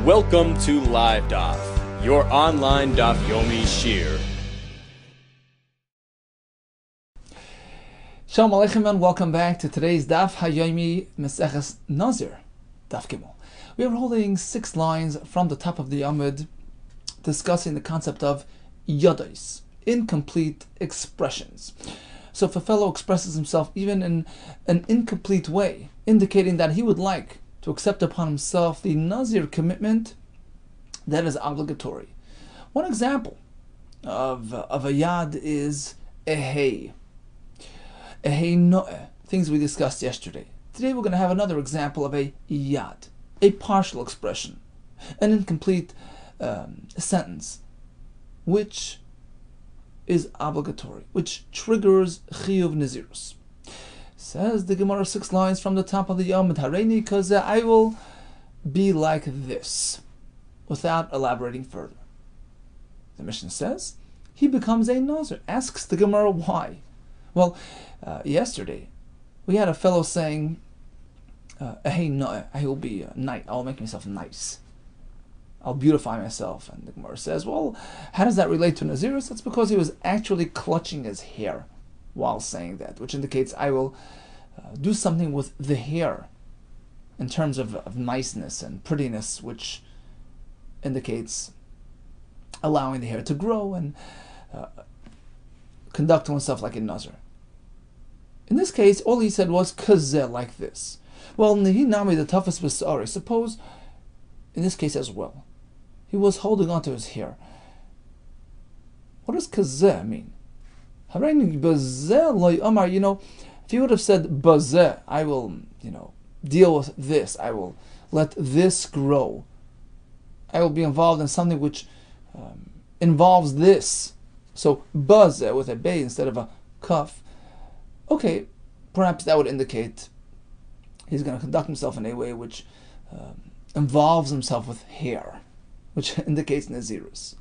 Welcome to Live Daf, your online Daf Yomi Shir. Shalom Aleichem and welcome back to today's Daf Hayomi Meseches Nazir, Daf Gimel. We are holding 6 lines from the top of the Amud, discussing the concept of yodos, incomplete expressions. So if a fellow expresses himself even in an incomplete way, indicating that he would like to accept upon himself the Nazir commitment, that is obligatory. One example of a yad is ehei no'eh, things we discussed yesterday. Today we're going to have another example of a yad, a partial expression, an incomplete sentence, which is obligatory, which triggers chiyuv nazirus. Says the Gemara 6 lines from the top of the Yom Hareini, because I will be like this, without elaborating further. The Mishnah says he becomes a Nazir. Asks the Gemara why. Well, yesterday we had a fellow saying, "Hey, no, I will be nice. I'll make myself nice. I'll beautify myself." And the Gemara says, "Well, how does that relate to Nazirus?" That's because he was actually clutching his hair while saying that, which indicates I will do something with the hair in terms of niceness and prettiness, which indicates allowing the hair to grow and conduct oneself like a Nazir. In this case, all he said was kazeh, like this. Well, nihinami the toughest b'sa'ari. Suppose, in this case as well, he was holding on to his hair. What does kazeh mean? If he would have said bazeh, I will, deal with this. I will let this grow. I will be involved in something which involves this. So bazeh with a bay instead of a kaf. Okay, perhaps that would indicate he's going to conduct himself in a way which involves himself with hair, which indicates nazirus.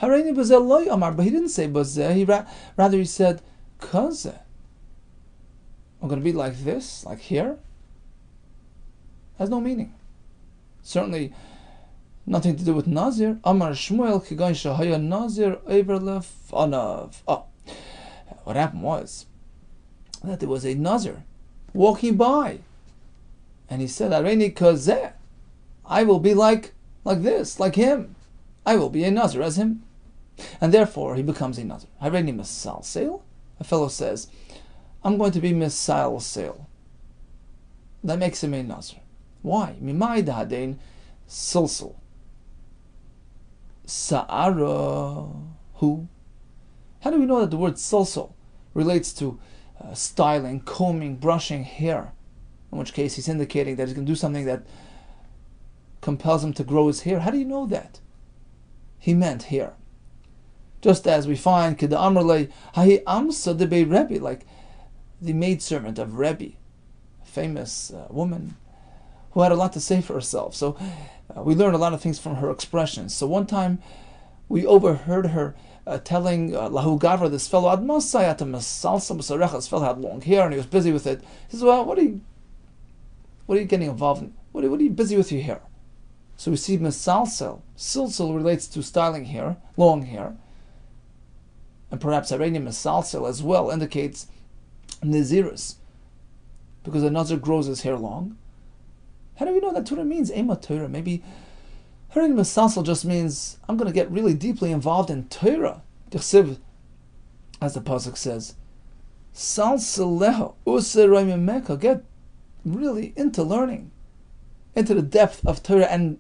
But he didn't say bazeh. Rather he said kazeh. I'm going to be like this, like here. Has no meaning. Certainly nothing to do with Nazir. Amar Shmuel kigain shahaya Nazir overlef anav. What happened was that there was a Nazir walking by, and he said, "Areini kazeh, I will be like this, like him. I will be a Nazir as him," and therefore he becomes a Nazir. Areini masal sale. A fellow says, "I'm going to be misal sale." That makes him a Nazir. Why? Mimai dahadein silsil. Sa'ara who? How do we know that the word silsil relates to styling, combing, brushing hair? In which case he's indicating that he's going to do something that compels him to grow his hair. How do you know that? He meant hair. Just as we find Kida Amrle Hahi Amsa de Be Rebbe, like the maidservant of Rebbe, a famous woman who had a lot to say for herself. So we learned a lot of things from her expressions. So one time we overheard her telling Lahu Gavra, this fellow, this fellow had long hair and he was busy with it. He says, "Well, what are you getting involved in? What are you busy with your hair?" So we see Mesalsel. Silsel relates to styling hair, long hair. And perhaps Hareini Mesalsel as well indicates Nazirus, because a Nazir grows his hair long. How do we know that Torah means Ema Torah? Maybe Hareini Mesalsel just means I'm going to get really deeply involved in Torah. As the pasuk says, Salseleho useroimemeka, get really into learning, into the depth of Torah, and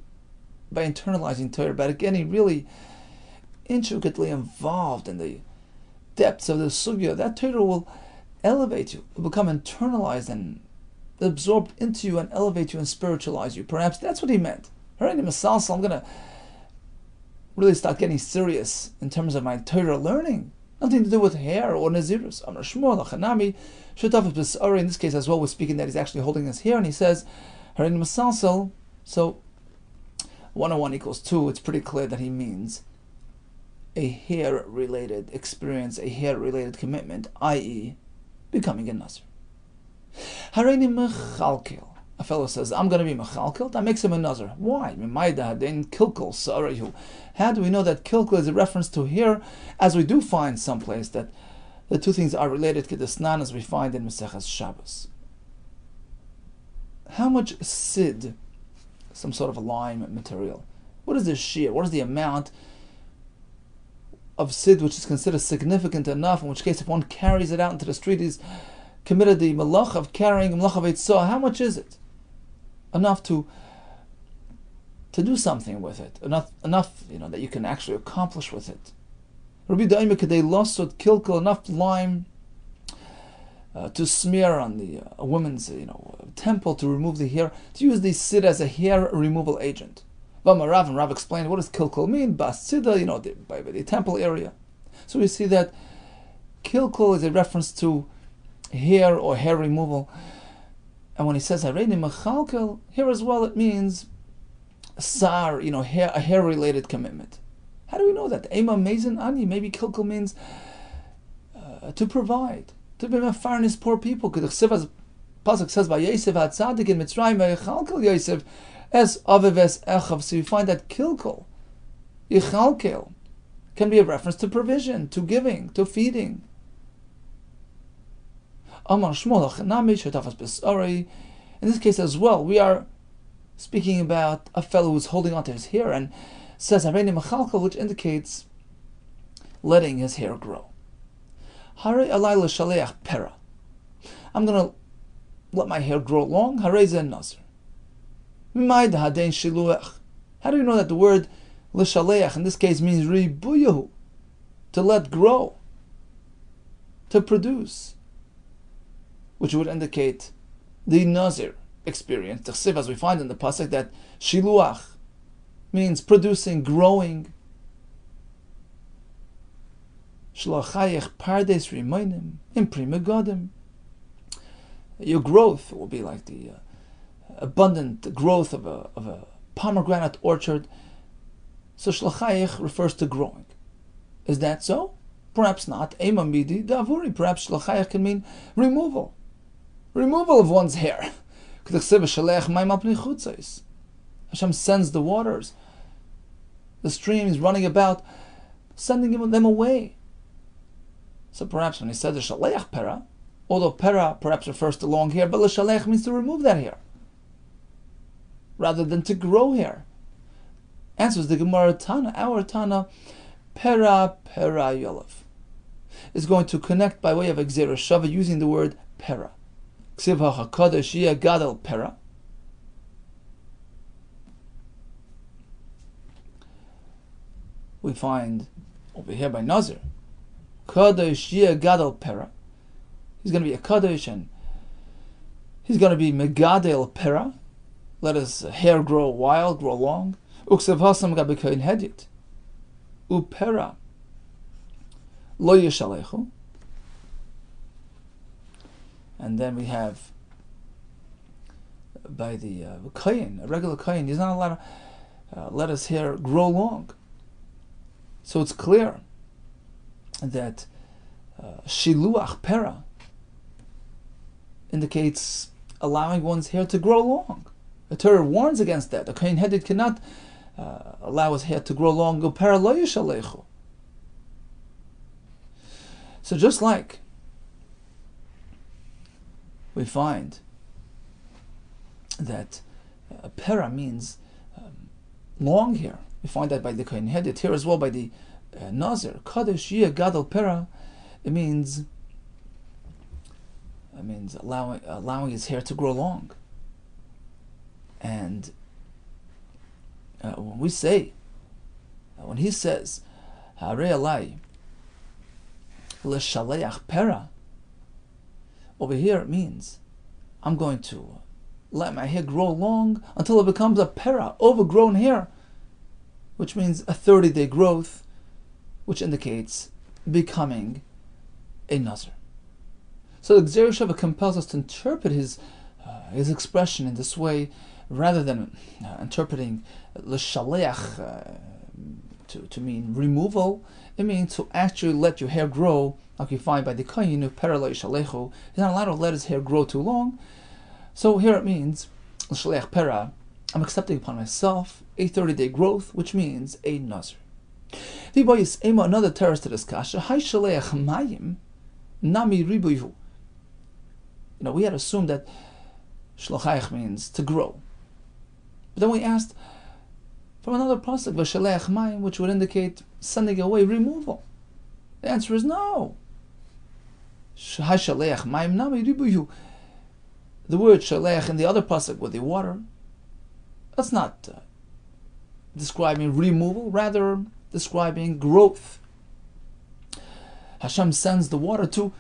by internalizing Torah, by getting really intricately involved in the depths of the sugya, that Torah will elevate you, will become internalized and absorbed into you and elevate you and spiritualize you. Perhaps that's what he meant. I'm going to really start getting serious in terms of my Torah learning. Nothing to do with hair or nazirus. Amar Shmuel Achanami Shutaf B'Sari. In this case as well, we're speaking that he's actually holding his hair, and he says Hareini Masalsel. So 101 equals 2. It's pretty clear that he means a hair-related experience, a hair-related commitment, i.e., becoming a Nazir. Hareini Mechalkel. a fellow says, I'm going to be mechalkel, that makes him a nazir. Why? How do we know that kilkel is a reference to here, as we do find someplace that the two things are related, kedesnan, as we find in Maseches Shabbos? How much sid, some sort of a lime material, what is the shear? What is the amount of sid which is considered significant enough, in which case if one carries it out into the street, he's committed the malach of carrying malach of eitzah? How much is it? Enough to do something with it. Enough, that you can actually accomplish with it. Rabbi Yehuda Kessler losot kilkel, enough lime to smear on a woman's temple to remove the hair, to use the sid as a hair removal agent. Rav and Rav explained, what does kilkel mean? Basida, by the temple area. So we see that kilkel is a reference to hair or hair removal. And when he says hareini mechalkel, here as well it means sar, a hair related commitment. How do we know that? Ema mezin ani, maybe kilkel means to provide, to be mefarnis poor people. Because as Pasuk says by Yosef HaTzadik in Mitzrayim, mechalkel Yosef es aveves echav. So you find that kilkel, yichalkel, can be a reference to provision, to giving, to feeding. In this case as well, we are speaking about a fellow who's holding onto his hair and says hareini mechalkel, which indicates letting his hair grow. Harei alai l'shaleach pera. I'm going to let my hair grow long. Harei ze nazir. Mimai hadein shiluach. How do you know that the word l'shaleach in this case means ribuyahu, to let grow, to produce, which would indicate the Nazir experience. The chsiv, as we find in the pasuk, that shiluach means producing, growing. Shlachayich pardes rimonim imprima godim. Your growth will be like the abundant growth of a pomegranate orchard. So shlachayich refers to growing. Is that so? Perhaps not. Ema midi davuri. Perhaps shlachayich can mean removal. Removal of one's hair. Hashem sends the waters, the streams running about, sending them away. So perhaps when he said the shaleach pera, although pera perhaps refers to long hair, but the shaleach means to remove that hair, rather than to grow hair. Answers the Gemara Tana, our Tana, pera yolav, is going to connect by way of Gzera Shava using the word pera. Ksiv HaKadosh Yeh Gadol Pera. We find over here by Nazir, Kadosh Yeh Gadol Pera. He's going to be a Kadosh and he's going to be Megadel Pera. Let his hair grow wild, grow long. Uksev Hasam Gabikoin Hedit. Upera Lo Yeshalechu. And then we have by the kohen, a regular kohen, he's not allowed to let his hair grow long. So it's clear that shiluach pera indicates allowing one's hair to grow long. The Torah warns against that. A kohen headed cannot allow his hair to grow long. Go pera lo yishalechu. So just like we find that pera means long hair. We find that by the kohen headed here as well by the Nazir. Kadosh Yeh Gadol Pera. It means allowing his hair to grow long. And when he says Harei alai l'shaleach pera, over here it means I'm going to let my hair grow long until it becomes a pera, overgrown hair, which means a 30-day growth, which indicates becoming a Nazir. So the Gzera Shava compels us to interpret his expression in this way, rather than interpreting l'shaleach to mean removal. It means to actually let your hair grow, like you find by the kohen, pera lo yishalechu. He's not allowed to let his hair grow too long. So here it means l'shaleach pera, I'm accepting upon myself a 30-day growth, which means a Nazir. Another terrorist to this kasha, Hai shaleach mayim nami ribuyu. We had assumed that shlachayach means to grow. But then we asked from another pasuk, v'shaleach mayim, which would indicate sending away, removal. The answer is no. Hai shaleach mayim nami ribuyu. The word shaleach in the other pasuk with the water, that's not describing removal, rather describing growth. Hashem sends the water to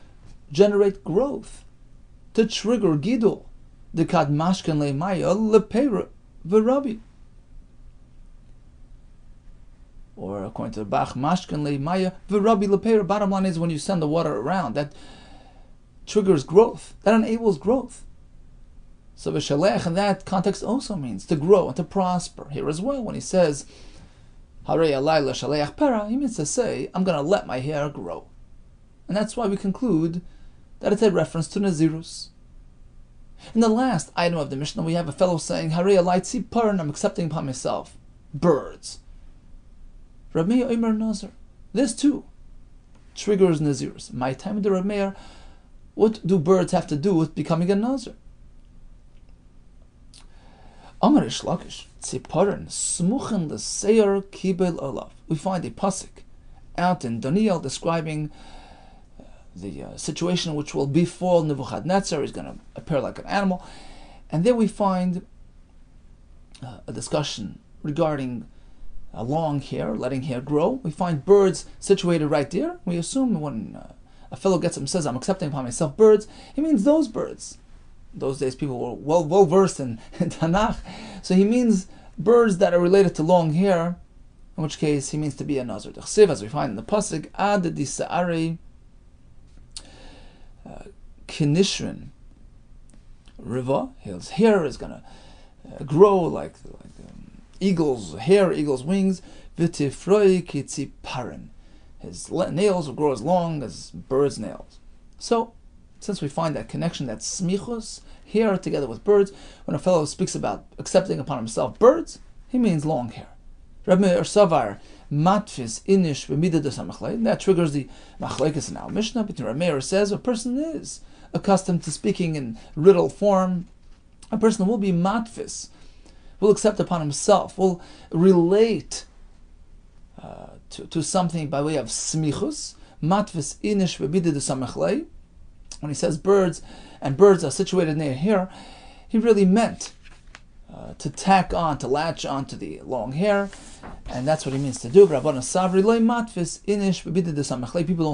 generate growth, to trigger gidul, the kad mashken le'maya lepeira v'rabi. Or according to the Bach, mashken le'maya v'rabi lepeira. Bottom line is, when you send the water around, that triggers growth, that enables growth. So v'shalech in that context also means to grow and to prosper. Here as well, when he says harei alai l'shaleach pera, he means to say, I'm going to let my hair grow. And that's why we conclude that it's a reference to Nazirus. In the last item of the Mishnah, we have a fellow saying, harei alai tziparin, I'm accepting upon myself birds. Reb Meir Omer Nazir. This too triggers Nazirus. My time with the Reb Meir, what do birds have to do with becoming a Nazir? Amar Ish Lakish, Tziparin, Smuchen l'Seir Kibel Olav. We find a pasuk out in Daniel describing the situation which will befall Nebuchadnezzar. He's going to appear like an animal. And there we find a discussion regarding long hair, letting hair grow. We find birds situated right there. We assume when a fellow gets up and says, I'm accepting upon myself birds, he means those birds. In those days, people were well versed in Tanakh, so he means birds that are related to long hair, in which case he means to be a Nazir. As we find in the pasuk, ad disa'arei kinishrin riva, his hair is going to grow like eagle's hair, eagle's wings. V'tifroi kitziparin, his nails will grow as long as bird's nails. So, since we find that connection, that smichus, hair together with birds, when a fellow speaks about accepting upon himself birds, he means long hair. Rabbi Meir Savar, matfis inish v'midah desamachlei. That triggers the machlekes in our Mishnah. But Rabbi Meir says a person is accustomed to speaking in riddle form. A person will be matfis, will accept upon himself, will relate to something by way of smichus. Matfis inish v'midah desamachlei. When he says birds, and birds are situated near here, he really meant to tack on, to latch on to the long hair, and that's what he means to do. People don't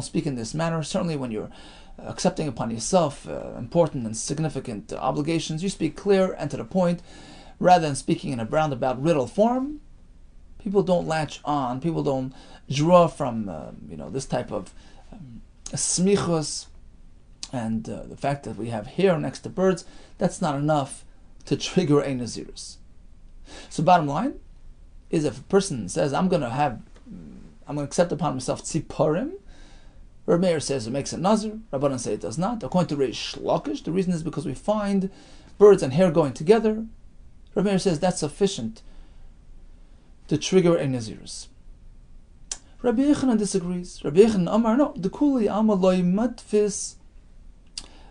speak in this manner. Certainly when you're accepting upon yourself important and significant obligations, you speak clear and to the point, rather than speaking in a roundabout riddle form. People don't latch on, people don't draw from this type of smichus. And the fact that we have hair next to birds, that's not enough to trigger a Nazirus. So bottom line is, if a person says, I'm going to accept upon myself tziparim, Rabbi Meir says it makes a Nazir, Rabbanan say it does not. According to Reish Lakish, the reason is because we find birds and hair going together. Rabbi Meir says that's sufficient to trigger a Nazirus. Rabbi Yehuda disagrees. Rabbi Yehuda Amar, no, the kuli amaloi matfis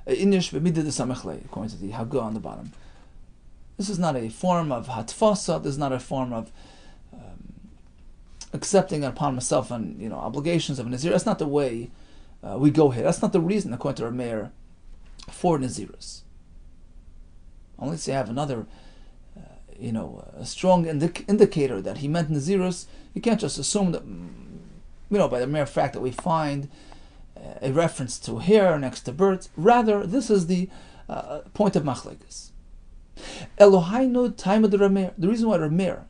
inish v'midah desamachlei, according to the Haggah on the bottom. This is not a form of hatfasa. This is not a form of accepting upon myself and obligations of a Nazir. That's not the way we go here. That's not the reason, according to our Meir, for Nazirus. Unless you have another, a strong indicator that he meant Nazirus, you can't just assume that, by the mere fact that we find a reference to hair next to birds. Rather, this is the point of machlekes. Elohainu time of the Rameir. The reason why Rameir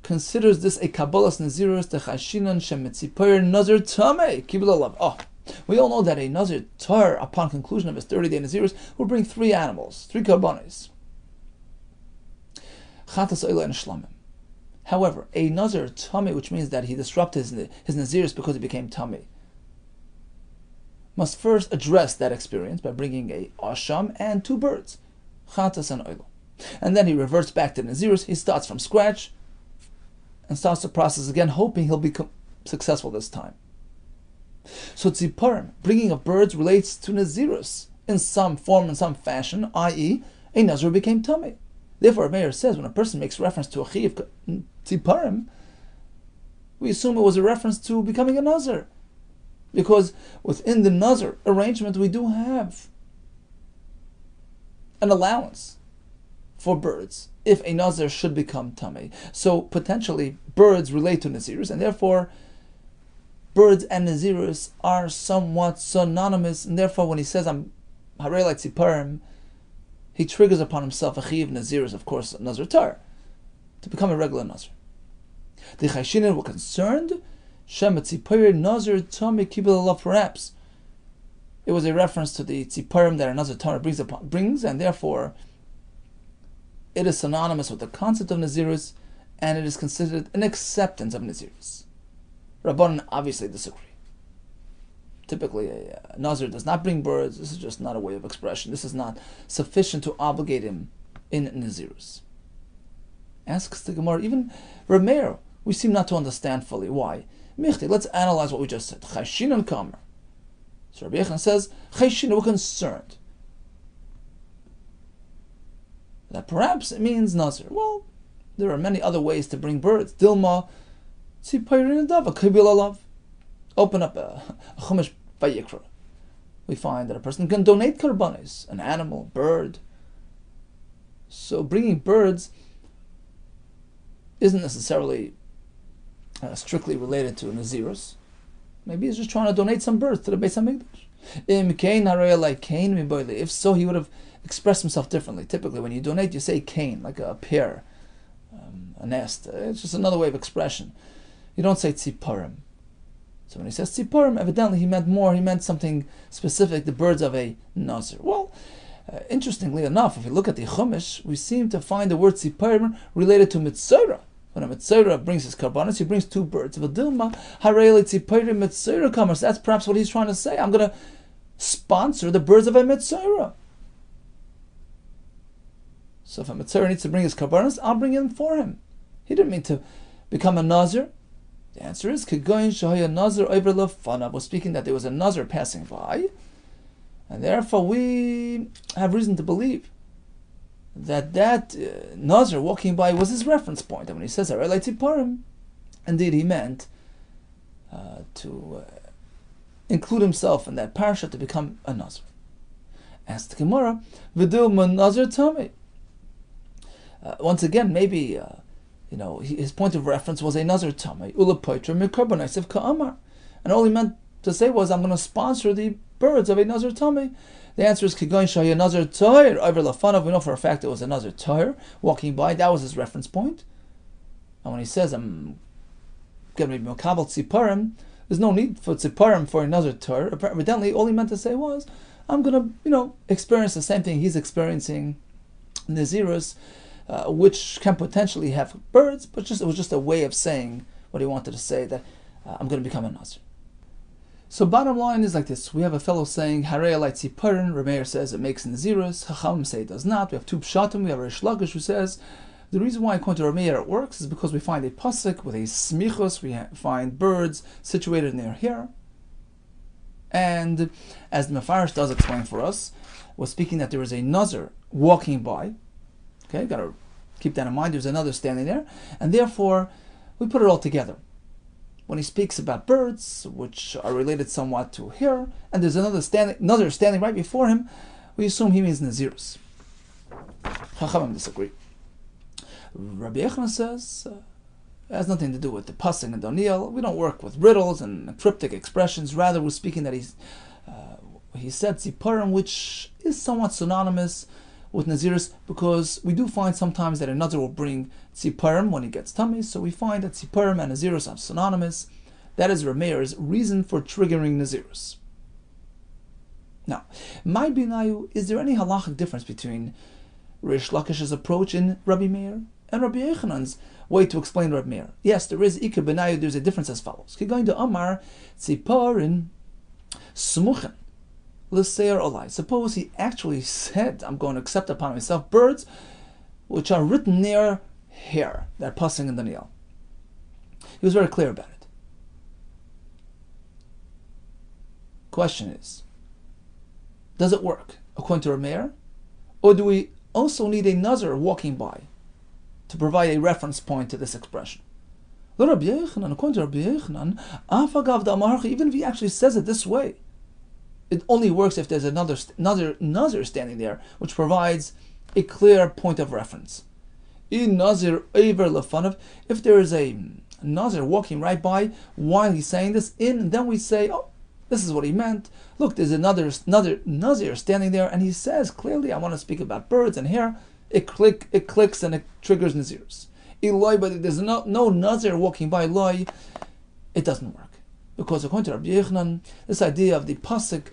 considers this a kabbalas nazirus techashinan shemetzipayer nazir tamei kibul. Oh, we all know that a nazir tar, upon conclusion of his 30-day nazirus, will bring 3 animals, 3 karbanos. Chatas oila and shlamim. However, a nazir tamei, which means that he disrupted his nazirus because he became tamei, must first address that experience by bringing a asham and 2 birds, chatas and oila. and then he reverts back to Nazirus. He starts from scratch and starts the process again, hoping he'll become successful this time. So Tziparim, bringing of birds, relates to Nazirus in some form, in some fashion, i.e., a Nazir became tummy. Therefore, Meir says when a person makes reference to a Chiv Tziparim, we assume it was a reference to becoming a Nazir. Because within the Nazir arrangement, we do have an allowance for birds if a Nazir should become tummy. So potentially birds relate to Nazirus, and therefore birds and Nazirus are somewhat synonymous, and therefore when he says I'm Harei like Tziparim, he triggers upon himself a Chiv Nazirus, of course, Nazir Tar, to become a regular Nazir. The Chayshinim were concerned, Shem Tziparim Nazir Tummy Kibul Allah, perhaps it was a reference to the Tziparim that a Nazir Tar brings, and therefore it is synonymous with the concept of Nazirus, and it is considered an acceptance of Nazirus. Rabbanan obviously disagree. Typically, a Nazir does not bring birds. This is just not a way of expression. This is not sufficient to obligate him in Nazirus. Asks the Gemara, even Rameir, we seem not to understand fully. Why? Michti, let's analyze what we just said. Chayshinan Kamer. So Rabbi Yechon says, Chayshinan, we're concerned that perhaps it means Nazir. Well, there are many other ways to bring birds. Dilma, Tziparim Dava, Kibil Alav. Open up a Chumash Vayikra. We find that a person can donate karbanis, an animal, bird. So bringing birds isn't necessarily strictly related to Nazirus. Maybe he's just trying to donate some birds to the Beis HaMikdash. If so, he would have expressed himself differently. Typically, when you donate, you say kain, like a pair, a nest. It's just another way of expression. You don't say tziparim. So when he says tziparim, evidently he meant more. He meant something specific, the birds of a Nazir. Well, interestingly enough, if we look at the Chumash, we seem to find the word tziparim related to mitzora. When a mitzora brings his karbanos, he brings two birds. V'dilma harei tziparim mitzora kamers. That's perhaps what he's trying to say. I'm going to sponsor the birds of a mitzora. So if a mitzora needs to bring his karbanos, I'll bring them for him. He didn't mean to become a Nazir. The answer is, Kegoyin Shahaya Nazir Over Lefanav was speaking that there was a Nazir passing by, and therefore we have reason to believe that Nazir walking by was his reference point. And when he says Harei Tziparim, indeed he meant to include himself in that parasha to become a Nazir. Asked the Gemara, V'dilma Nazir Tami. Once again, maybe his point of reference was a Nazir Tamei, Ula Poitra Mikarbonisiv Ka'amar. And all he meant to say was, I'm going to sponsor the birds of a Nazir Tamei. The answer is, Kigoin Shaya Nazir Toir, over Lafanav. We know for a fact it was a Nazir Toir walking by. That was his reference point. And when he says, I'm going to be Mokabal Tziparim, there's no need for Tziparim for a Nazir Toir. Evidently, all he meant to say was, I'm going to, experience the same thing he's experiencing in Nazirus, which can potentially have birds, but it was just a way of saying what he wanted to say, that I'm going to become a Nazir. So bottom line is like this. We have a fellow saying, Harei alai tziparim. Rameir says it makes Nazirus. Chacham say it does not. We have two pshatim. We have Rish Lakish who says, the reason why according to Rameir it works is because we find a pasuk with a smichus. We find birds situated near here. And as the Mefarish does explain for us, was speaking that there is a Nazir walking by. Okay, got to keep that in mind. There's another standing there, and therefore we put it all together. When he speaks about birds, which are related somewhat to here, and there's another standing right before him, we assume he means Nazirus. Chachamim disagree. Rabbi Yechon says it has nothing to do with the pasuk and Daniel. We don't work with riddles and cryptic expressions. Rather, we're speaking that he said Tziparim, which is somewhat synonymous with Nazirus, because we do find sometimes that a Nazir will bring Tziparim when he gets tummy, so we find that Tziparim and Nazirus are synonymous. That is Rameir's reason for triggering Nazirus. Now, my binayu, is there any halachic difference between Rish Lakish's approach in Rabbi Meir and Rabbi Yechanan's way to explain Rabbi Meir? Yes, there is Ikar binayu, there's a difference as follows. Going to Amar Tziparim Smuchen. Suppose he actually said, I'm going to accept upon myself birds which are written near here, that pasuk in Daniel. He was very clear about it. Question is, does it work according to Rameir? Or do we also need a Nazir walking by to provide a reference point to this expression? According to Rabbi Yehuda, even if he actually says it this way, it only works if there's another Nazir standing there, which provides a clear point of reference. If there is a Nazir walking right by while he's saying this, then we say, oh, this is what he meant. Look, there's another Nazir standing there, and he says clearly, I want to speak about birds, and here it clicks and it triggers Nazirs. But if there's no Nazir walking by, it doesn't work. Because according to Rabbi Yehuda, this idea of the pasuk,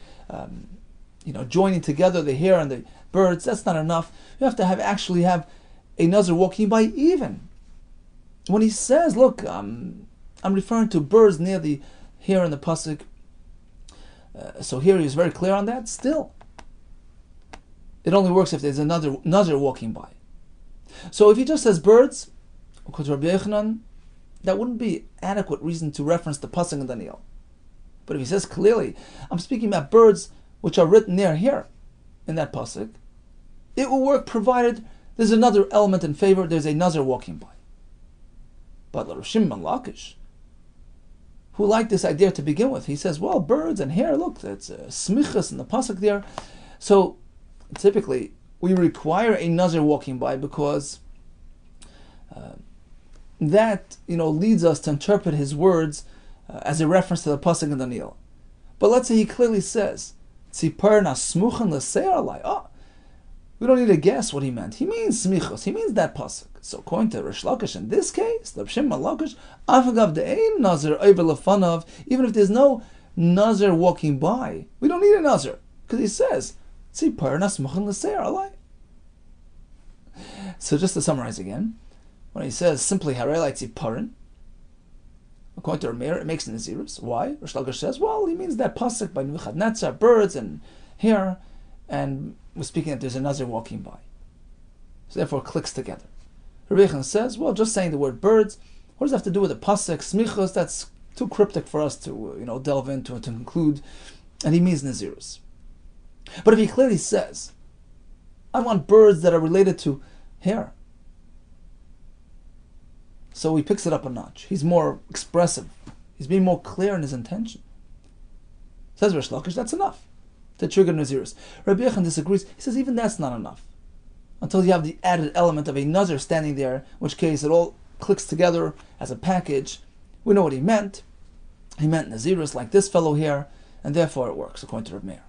joining together the hair and the birds, that's not enough. You have to actually have a Nazir walking by even. When he says, look, I'm referring to birds near the hair and the pasuk, so here he is very clear on that. Still, it only works if there's another Nazir walking by. So if he just says birds, according to Rabbi Yehuda, that wouldn't be adequate reason to reference the pasuk in Daniel. But if he says clearly, I'm speaking about birds which are written near here in that pasuk, it will work provided there's another element in favor, there's a Nazir walking by. But Rav Shimon Lakish, who liked this idea to begin with, he says, well, birds and hair, look, that's smichas in the pasuk there. So typically we require a Nazir walking by because that leads us to interpret his words as a reference to the pasuk in Daniel. But let's say he clearly says, oh, we don't need to guess what he meant. He means smichos. He means that pasuk. So according to Rish Lakish, in this case, the Shimon Lakish, afagav de'ein Nazir over lefanav, even if there's no Nazir walking by, we don't need a Nazir because he says, so just to summarize again, when he says simply harelai tziparin, according to Rameir, it makes Nazirus. Why? Rish Lakish says, well, he means that pasuk by Nebuchadnezzar, birds and hair, and we're speaking that there's a Nazir walking by. So therefore it clicks together. Rabbi Yehuda says, well, just saying the word birds, what does that have to do with the pasuk, smichos? That's too cryptic for us to delve into and to conclude. And he means Nazirus. But if he clearly says, I want birds that are related to hair, so he picks it up a notch. He's more expressive. He's being more clear in his intention. Says Rish Lakish, that's enough to trigger Nazirus. Rabbi Yehuda disagrees. He says even that's not enough until you have the added element of a Nazir standing there, in which case it all clicks together as a package. We know what he meant. He meant Nazirus like this fellow here, and therefore it works according to Rabbi Meir.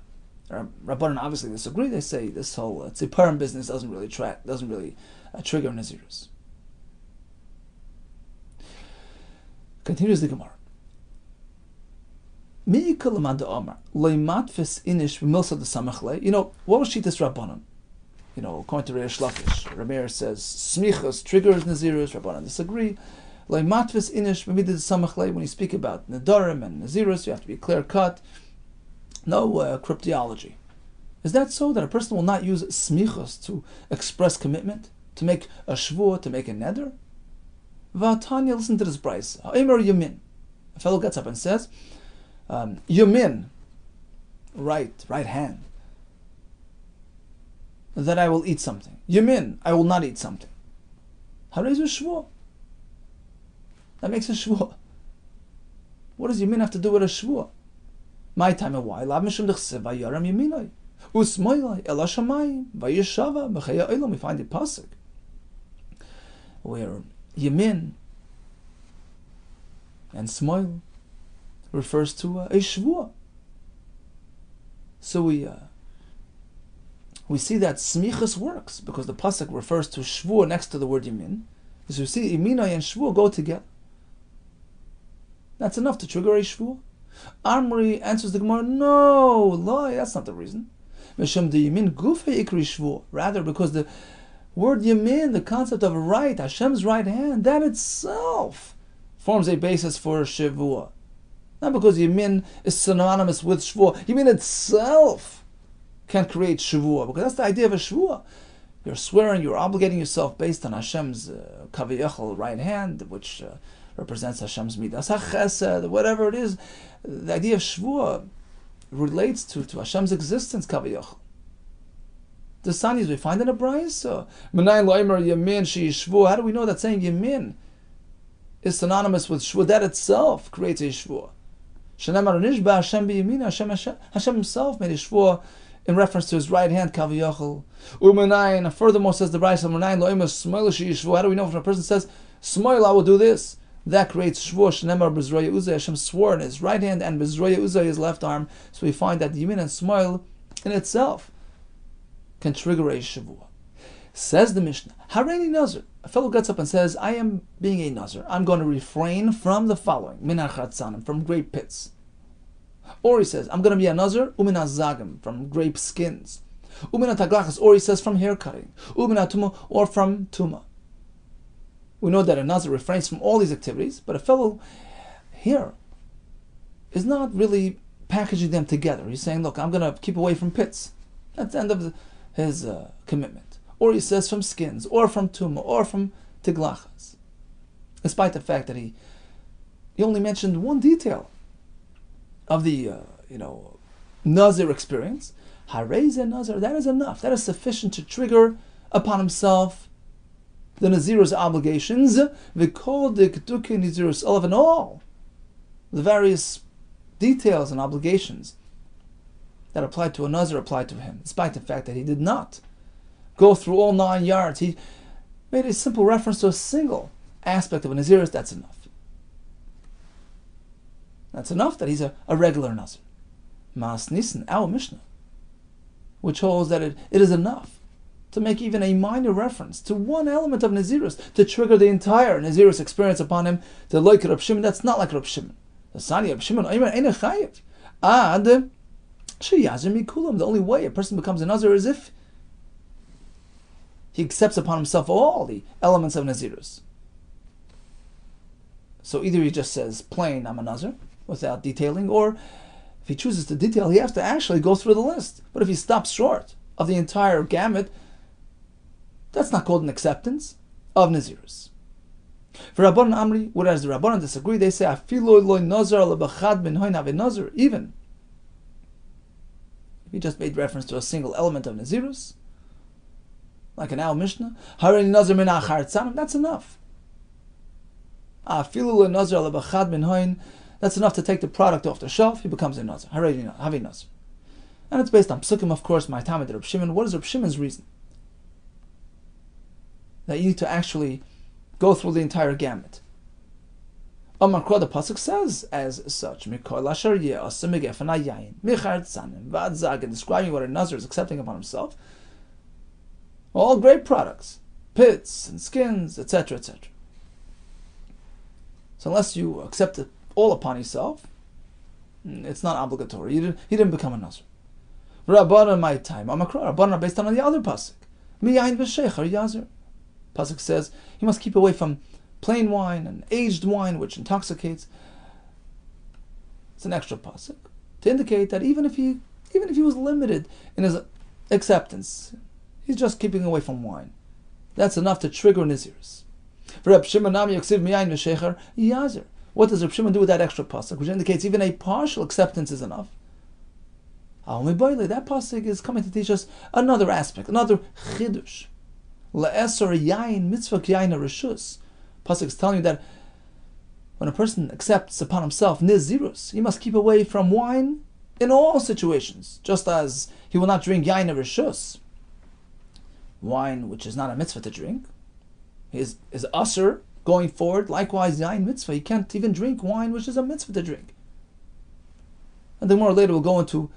Rabbanan obviously disagree. They say this whole tziparim business doesn't really trigger Nazirus. Continues the Gemara. What was Shitas Rabbanan? According to Reish Lakish, Rameir says smichos triggers Nazirus. Rabbanan disagree. When you speak about Nadarim and Nazirus, you have to be clear cut. No cryptology. Is that so that a person will not use smichos to express commitment, to make a shvur, to make a neder? Vatanya, listen to this brayso. Ha'emer yamin. A fellow gets up and says, yamin, right hand, that I will eat something. Yamin, I will not eat something. Harei zu shvur. That makes a shvur. What does yamin have to do with a shvur? My time and why? Lav mishum dechsev vayaram yaminoi usmoilai ela shamayim vayishava b'chaya olam. We find the pasuk where yamin and smoil refers to a shvur. So we see that smichas works because the pasuk refers to shvur next to the word yamin. So we see yaminoi and shvur go together. That's enough to trigger a shvur. Amri answers the Gemara, no, lie, that's not the reason. Rather, because the word yamin, the concept of right, Hashem's right hand, that itself forms a basis for shavua. Not because yamin is synonymous with shvua. Yamin itself can create shavua, because that's the idea of a shvua. You're swearing, you're obligating yourself based on Hashem's kaviyachal right hand, which represents Hashem's midas hachesed, whatever it is. The idea of shvuah relates to Hashem's existence, kaviyachal. The sanis we find in a brayso. Menayin loimer yamin sheyishvuah. How do we know that saying yamin is synonymous with shvuah? That itself creates a shvuah. Shenemar nishba Hashem biyamin. Hashem Himself made a shvuah in reference to His right hand, kaviyachal. Umenayin. Furthermore, says the brayso, menayin loimer smoil sheyishvuah. How do we know if a person says smoil, I will do this? That creates shvuah. Shenemar b'zroya uzay. Hashem swore in His right hand, and b'zroya uzay His left arm. So we find that yamin and smoil in itself can trigger a shavua. Says the Mishnah, Hareini Nazir. A fellow gets up and says, I am being a Nazir. I'm going to refrain from the following. Min hachatzanim, from grape pits. Or he says, I'm going to be a Nazir, umin hazagim, from grape skins. Umin taglachas, or he says, from hair cutting. Umin tuma, or from tuma. We know that a Nazir refrains from all these activities, but a fellow here is not really packaging them together. He's saying, look, I'm going to keep away from pits. That's the end of his commitment. Or he says from skins, or from tumah, or from tiglachas. Despite the fact that he only mentioned one detail of the Nazir experience. Harez and Nazir, that is enough. That is sufficient to trigger upon himself the Nazir's obligations, v'kol dekduke Nazirus olav, and all the various details and obligations that applied to a Nazir applied to him, despite the fact that he did not go through all 9 yards. He made a simple reference to a single aspect of a Nazirus. That's enough. That's enough that he's a regular Nazir. Mas Nisan, our Mishnah, which holds that it is enough to make even a minor reference to one element of Nazirus to trigger the entire Nazirus experience upon him, to like Rab Shimon. That's not like Rab Shimon. The Sani Rab Shimon, the only way a person becomes a Nazir is if he accepts upon himself all the elements of Nazirus. So either he just says plain, I'm a Nazir, without detailing, or if he chooses to detail, he has to actually go through the list. But if he stops short of the entire gamut, that's not called an acceptance of Nazirus. For Rabbanan Amri, whereas the Rabbanan disagree, they say, even he just made reference to a single element of Nazirus, like an Al Mishnah, that's enough. That's enough to take the product off the shelf. He becomes a Nazir. Have a Nazir. And it's based on Psukim, of course, my time at Reb Shimon. What is Reb Shimon's reason? That you need to actually go through the entire gamut. Amar Kra, the pasuk says as such, describing what a Nazir is accepting upon himself. All great products, pits and skins, etc., etc. So unless you accept it all upon yourself, it's not obligatory. He didn't become a Nazir. Rabbana, my time, Amar Kra, Rabbana, based on the other pasuk, miyayin v'sheichar yazir. Pasuk says he must keep away from plain wine and aged wine, which intoxicates. It's an extra pasuk to indicate that even if he was limited in his acceptance, he's just keeping away from wine. That's enough to trigger Nazirus. For Reb Shimon Nami Yoksiv Miyayin V'Sheichar Yazir. What does Reb Shimon do with that extra pasuk, which indicates even a partial acceptance is enough? That pasuk is coming to teach us another aspect, another chidush. La'esor yayin mitzvah k'yayin reshus. Pasuk is telling you that when a person accepts upon himself Nazirus, he must keep away from wine in all situations, just as he will not drink yayin reshus, wine which is not a mitzvah to drink. Is usher going forward. Likewise, yayin mitzvah, he can't even drink wine which is a mitzvah to drink. And then more later we'll go into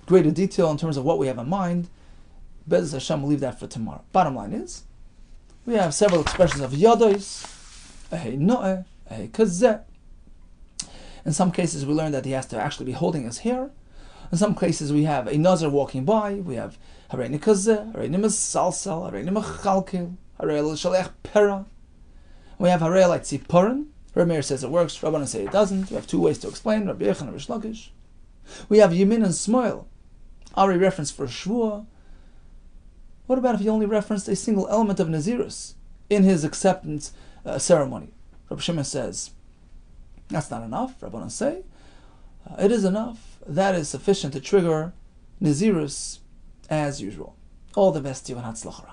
greater detail in terms of what we have in mind. Bez Hashem, we'll leave that for tomorrow. Bottom line is, we have several expressions of yadois, ehei no'eh, ehei kazeh. In some cases we learn that he has to actually be holding his hair. In some cases we have a Nazir walking by. We have hareini kazeh, hareini mesalsal, hareini mechalkel, hareini l'shalech pera. We have hareini like tziporin. Rabbi Meir says it works, Rabbanan say it doesn't. We have two ways to explain, Rabbi Yechon and Rish Lakish. We have yamin and smoil, already referenced for shvuah. What about if he only referenced a single element of Nazirus in his acceptance ceremony? Rabbi Shimon says, that's not enough. Rabbanan say, it is enough. That is sufficient to trigger Nazirus as usual. All the best to you and Hatzlach.